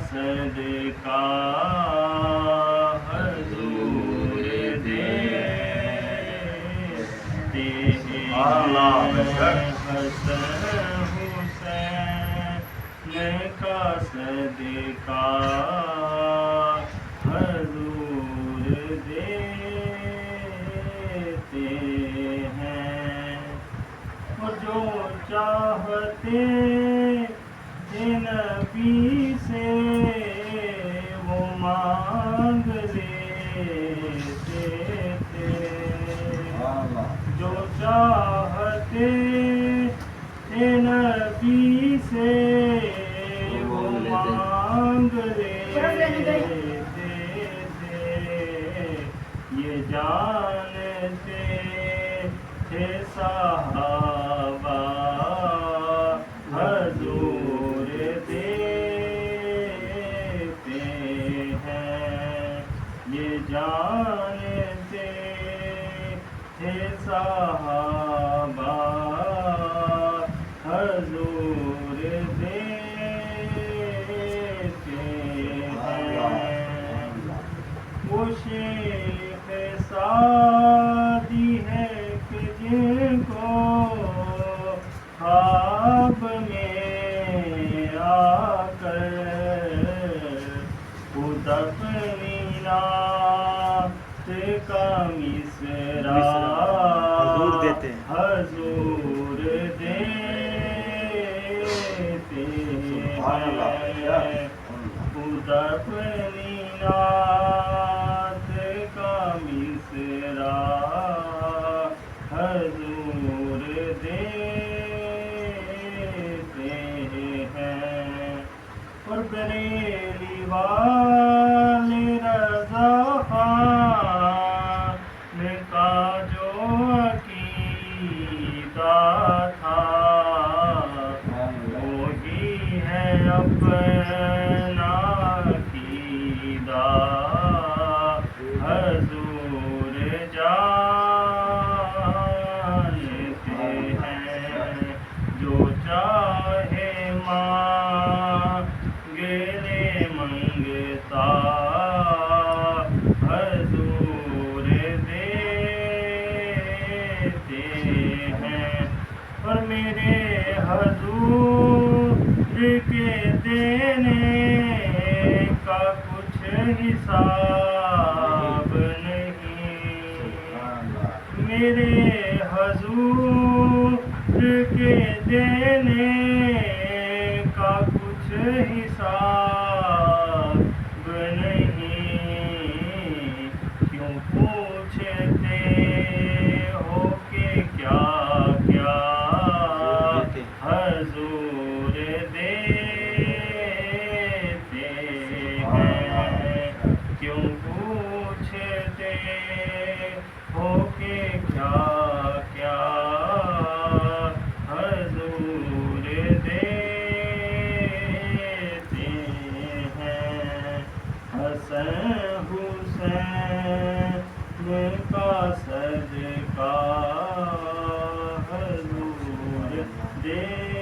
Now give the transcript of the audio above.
صدقہ حضور دیتے ہیں حسن حسین کا صدقہ حضور دیتے ہیں اور جو چاہتے تھے نبی سے وہ مانگ لیتے تھے جو چاہتے تھے نبی سے وہ مانگ لیتے تھے یہ جانتے تھے صحابہ حضور دیتے ہیں یہ جانتے تھے صحابہ حضور دیتے ہیں وہ شیخ سعدی ہے کہ جن کو خواب میں آ کر خود اپنی نعت کا مصرع حضور دیتے ہیں خود اپنی نعت کا مصرع حضور دیتے ہیں اور بریلی والے رضا خان کا جو عقیدہ تھا وہی ہے اپنا عقیدہ حضور جانتے ہیں جو چاہے مانگے لے منگتا حضور دیتے ہیں اور میرے حضور کے دینے کا کچھ حساب نہیں میرے حضور کے دینے کا کچھ حساب نہیں کیوں پوچھتے ہو کہ کیا کیا حضور دیتے ہیں کیوں پوچھتے ہو کہ کیا کیا حضور دیتے ہیں حسن حسین کا صدقہ حضور دیتے